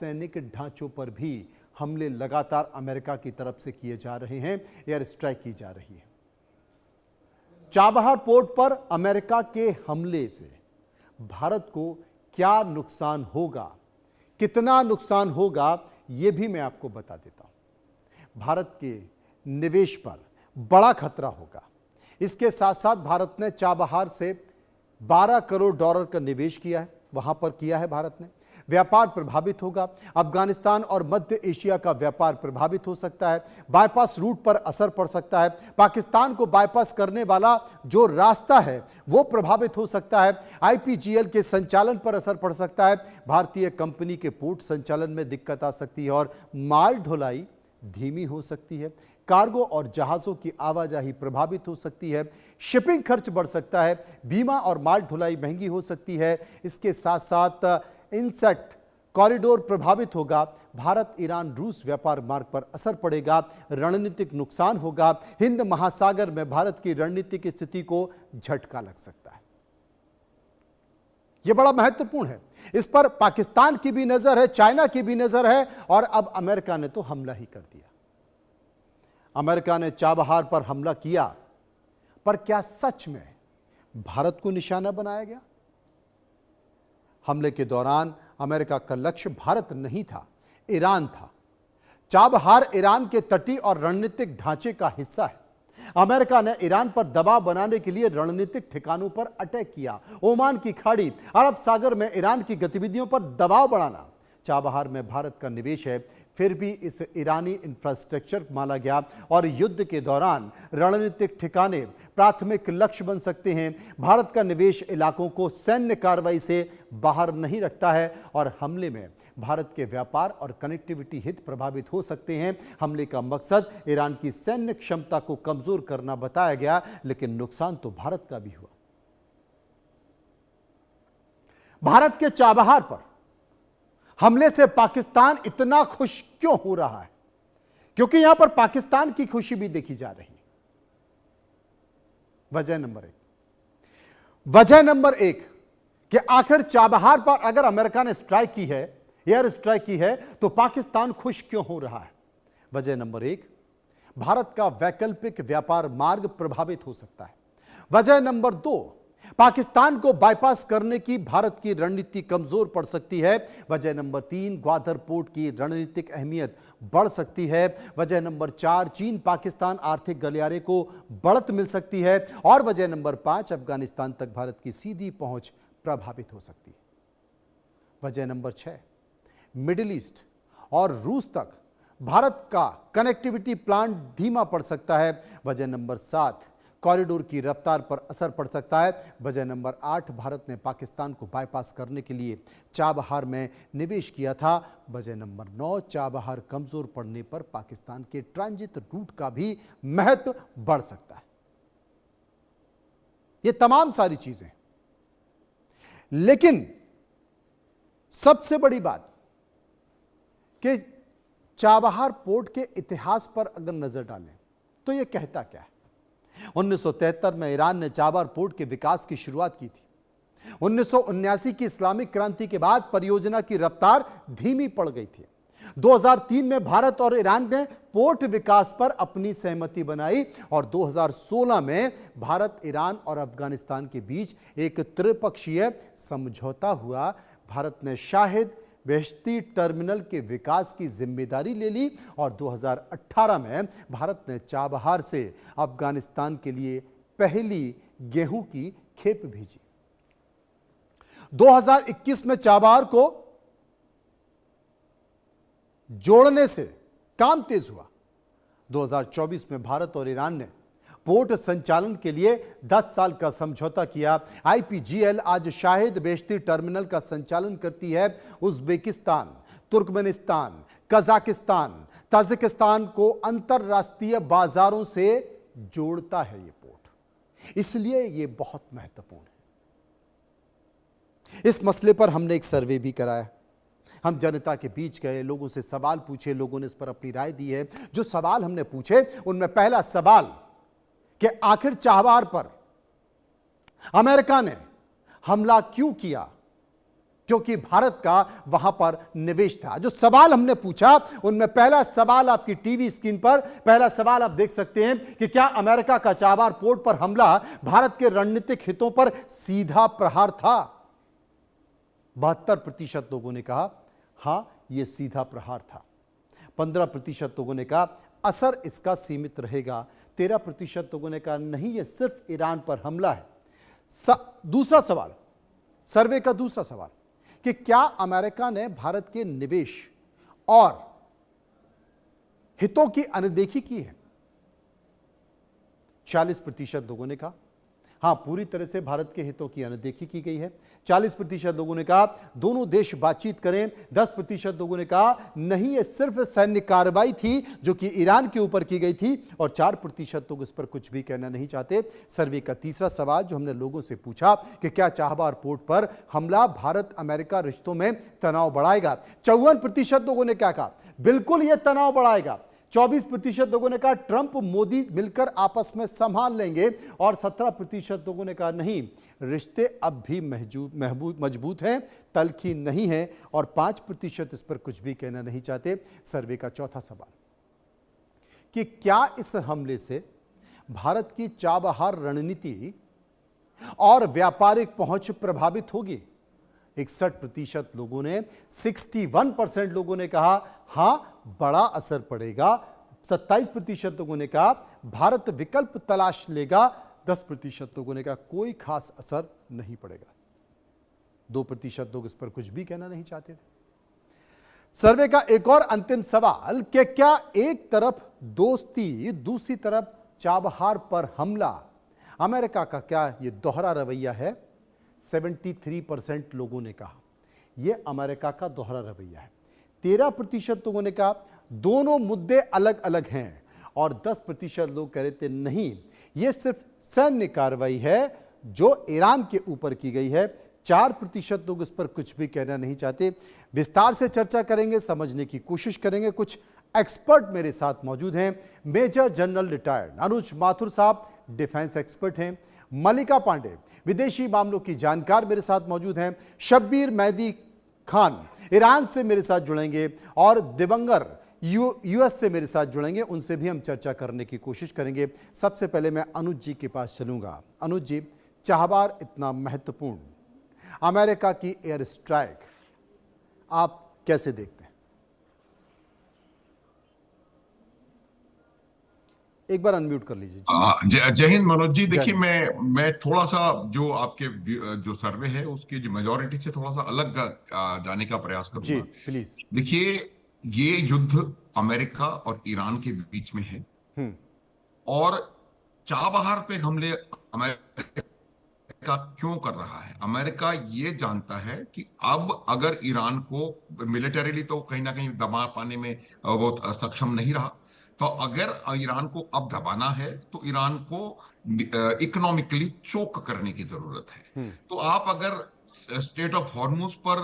सैनिक ढांचों पर भी हमले लगातार अमेरिका की तरफ से किए जा रहे हैं, एयर स्ट्राइक की जा रही है। चाबहार पोर्ट पर अमेरिका के हमले से भारत को क्या नुकसान होगा, कितना नुकसान होगा, यह भी मैं आपको बता देता हूं। भारत के निवेश पर बड़ा खतरा होगा। इसके साथ साथ भारत ने चाबहार से 12 करोड़ डॉलर का निवेश किया है, वहां पर किया है भारत ने। व्यापार प्रभावित होगा। अफगानिस्तान और मध्य एशिया का व्यापार प्रभावित हो सकता है। बाईपास रूट पर असर पड़ सकता है। पाकिस्तान को बाईपास करने वाला जो रास्ता है वो प्रभावित हो सकता है। आईपीजीएल के संचालन पर असर पड़ सकता है। भारतीय कंपनी के पोर्ट संचालन में दिक्कत आ सकती है और माल ढुलाई धीमी हो सकती है। कार्गो और जहाजों की आवाजाही प्रभावित हो सकती है। शिपिंग खर्च बढ़ सकता है। बीमा और माल ढुलाई महंगी हो सकती है। इसके साथ साथ इनसेट कॉरिडोर प्रभावित होगा। भारत ईरान रूस व्यापार मार्ग पर असर पड़ेगा। रणनीतिक नुकसान होगा। हिंद महासागर में भारत की रणनीतिक स्थिति को झटका लग सकता है। यह बड़ा महत्वपूर्ण है। इस पर पाकिस्तान की भी नजर है, चाइना की भी नजर है और अब अमेरिका ने तो हमला ही कर दिया। अमेरिका ने चाबहार पर हमला किया, पर क्या सच में भारत को निशाना बनाया गया? हमले के दौरान अमेरिका का लक्ष्य भारत नहीं था, ईरान था। चाबहार ईरान के तटीय और रणनीतिक ढांचे का हिस्सा है। अमेरिका ने ईरान पर दबाव बनाने के लिए रणनीतिक ठिकानों पर अटैक किया। ओमान की खाड़ी, अरब सागर में ईरान की गतिविधियों पर दबाव बढ़ाना। चाबहार में भारत का निवेश है, फिर भी इस ईरानी इंफ्रास्ट्रक्चर माना गया और युद्ध के दौरान रणनीतिक ठिकाने प्राथमिक लक्ष्य बन सकते हैं। भारत का निवेश इलाकों को सैन्य कार्रवाई से बाहर नहीं रखता है और हमले में भारत के व्यापार और कनेक्टिविटी हित प्रभावित हो सकते हैं। हमले का मकसद ईरान की सैन्य क्षमता को कमजोर करना बताया गया, लेकिन नुकसान तो भारत का भी हुआ। भारत के चाबहार पर हमले से पाकिस्तान इतना खुश क्यों हो रहा है? क्योंकि यहां पर पाकिस्तान की खुशी भी देखी जा रही है। वजह नंबर एक कि आखिर चाबहार पर अगर अमेरिका ने स्ट्राइक की है, एयर स्ट्राइक की है, तो पाकिस्तान खुश क्यों हो रहा है? वजह नंबर एक, भारत का वैकल्पिक व्यापार मार्ग प्रभावित हो सकता है। वजह नंबर दो, पाकिस्तान को बाईपास करने की भारत की रणनीति कमजोर पड़ सकती है। वजह नंबर तीन, ग्वादर पोर्ट की रणनीतिक अहमियत बढ़ सकती है। वजह नंबर चार, चीन पाकिस्तान आर्थिक गलियारे को बढ़त मिल सकती है। और वजह नंबर पांच, अफगानिस्तान तक भारत की सीधी पहुंच प्रभावित हो सकती है। वजह नंबर छह, मिडिल ईस्ट और रूस तक भारत का कनेक्टिविटी प्लान धीमा पड़ सकता है। वजह नंबर सात, कॉरिडोर की रफ्तार पर असर पड़ सकता है। वजह नंबर आठ, भारत ने पाकिस्तान को बाईपास करने के लिए चाबहार में निवेश किया था। वजह नंबर नौ, चाबहार कमजोर पड़ने पर पाकिस्तान के ट्रांजिट रूट का भी महत्व बढ़ सकता है। ये तमाम सारी चीजें, लेकिन सबसे बड़ी बात कि चाबहार पोर्ट के इतिहास पर अगर नजर डालें तो यह कहता क्या है? 1973 में ईरान ने चाबहार पोर्ट के विकास की शुरुआत की थी। 1979 की इस्लामिक क्रांति के बाद परियोजना की रफ्तार धीमी पड़ गई थी। 2003 में भारत और ईरान ने पोर्ट विकास पर अपनी सहमति बनाई और 2016 में भारत, ईरान और अफगानिस्तान के बीच एक त्रिपक्षीय समझौता हुआ। भारत ने शाहिद बेहश्ती टर्मिनल के विकास की जिम्मेदारी ले ली और 2018 में भारत ने चाबहार से अफगानिस्तान के लिए पहली गेहूं की खेप भेजी। 2021 में चाबहार को जोड़ने से काम तेज हुआ। 2024 में भारत और ईरान ने पोर्ट संचालन के लिए 10 साल का समझौता किया। आईपीजीएल आज शाहिद बेहश्ती टर्मिनल का संचालन करती है। उज्बेकिस्तान, तुर्कमेनिस्तान, कजाकिस्तान, ताजिकिस्तान को अंतरराष्ट्रीय बाजारों से जोड़ता है ये पोर्ट, इसलिए ये बहुत महत्वपूर्ण है। इस मसले पर हमने एक सर्वे भी कराया। हम जनता के बीच गए, लोगों से सवाल पूछे, लोगों ने इस पर अपनी राय दी है। जो सवाल हमने पूछे उनमें पहला सवाल कि आखिर चाबहार पर अमेरिका ने हमला क्यों किया, क्योंकि भारत का वहां पर निवेश था। जो सवाल हमने पूछा उनमें पहला सवाल आपकी टीवी स्क्रीन पर, पहला सवाल आप देख सकते हैं कि क्या अमेरिका का चाबार पोर्ट पर हमला भारत के रणनीतिक हितों पर सीधा प्रहार था? 72% लोगों ने कहा हां यह सीधा प्रहार था। 15% लोगों ने कहा असर इसका सीमित रहेगा। 13% लोगों ने कहा नहीं यह सिर्फ ईरान पर हमला है। दूसरा सवाल, सर्वे का दूसरा सवाल कि क्या अमेरिका ने भारत के निवेश और हितों की अनदेखी की है? 40% लोगों ने कहा हां पूरी तरह से भारत के हितों की अनदेखी की गई है। 40% लोगों ने कहा दोनों देश बातचीत करें। 10% लोगों ने कहा नहीं यह सिर्फ सैन्य कार्रवाई थी जो कि ईरान के ऊपर की गई थी, और 4% लोग इस पर कुछ भी कहना नहीं चाहते। सर्वे का तीसरा सवाल जो हमने लोगों से पूछा कि क्या चाबहार पोर्ट पर हमला भारत अमेरिका रिश्तों में तनाव बढ़ाएगा? 54% लोगों ने क्या कहा बिल्कुल यह तनाव बढ़ाएगा। 24% लोगों ने कहा ट्रंप मोदी मिलकर आपस में संभाल लेंगे, और 17% लोगों ने कहा नहीं रिश्ते अब भी मजबूत हैं, तलखी नहीं है, और 5% इस पर कुछ भी कहना नहीं चाहते। सर्वे का चौथा सवाल कि क्या इस हमले से भारत की चाबहार रणनीति और व्यापारिक पहुंच प्रभावित होगी? 61% लोगों ने, 61% लोगों ने कहा हां बड़ा असर पड़ेगा। 27% लोगों ने कहा भारत विकल्प तलाश लेगा। 10% लोगों ने कहा कोई खास असर नहीं पड़ेगा। 2% लोग इस पर कुछ भी कहना नहीं चाहते थे। सर्वे का एक और अंतिम सवाल कि क्या एक तरफ दोस्ती दूसरी तरफ चाबहार पर हमला, अमेरिका का क्या यह दोहरा रवैया है? 73% लोगों ने कहा यह अमेरिका का दोहरा रवैया है। 13% लोगों ने कहा दोनों मुद्दे अलग अलग हैं, और 10% लोग कह रहे थे नहीं यह सिर्फ सैन्य कार्रवाई है जो ईरान के ऊपर की गई है। 4% लोग इस पर कुछ भी कहना नहीं चाहते। विस्तार से चर्चा करेंगे, समझने की कोशिश करेंगे। कुछ एक्सपर्ट मेरे साथ मौजूद हैं। मेजर जनरल रिटायर्ड अनुज माथुर साहब डिफेंस एक्सपर्ट हैं। मल्लिका पांडे विदेशी मामलों की जानकार मेरे साथ मौजूद हैं। शब्बीर मेहदी खान ईरान से मेरे साथ जुड़ेंगे, और दिवंगर यूएस से मेरे साथ जुड़ेंगे। उनसे भी हम चर्चा करने की कोशिश करेंगे। सबसे पहले मैं अनुज जी के पास चलूंगा। अनुज जी, चाबहार इतना महत्वपूर्ण, अमेरिका की एयर स्ट्राइक आप कैसे देखते हैं? एक बार अनम्यूट कर लीजिए। जय हिंद मनोज जी। देखिए मैं थोड़ा सा जो आपके जो सर्वे है उसकी जो मेजॉरिटी से थोड़ा सा अलग जाने का प्रयास करूंगा जी प्लीज। देखिए ये युद्ध अमेरिका और ईरान के बीच में है, और चाबहार पे हमले अमेरिका क्यों कर रहा है? अमेरिका ये जानता है कि अब अगर ईरान को मिलिटरीली तो कहीं ना कहीं दबा पाने में वो सक्षम नहीं रहा, तो अगर ईरान को अब दबाना है तो ईरान को इकोनॉमिकली चोक करने की जरूरत है। तो आप अगर स्टेट ऑफ हॉर्मुज पर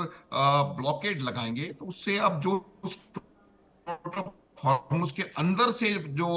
ब्लॉकेड लगाएंगे तो उससे अब जो हॉर्मुज के अंदर से जो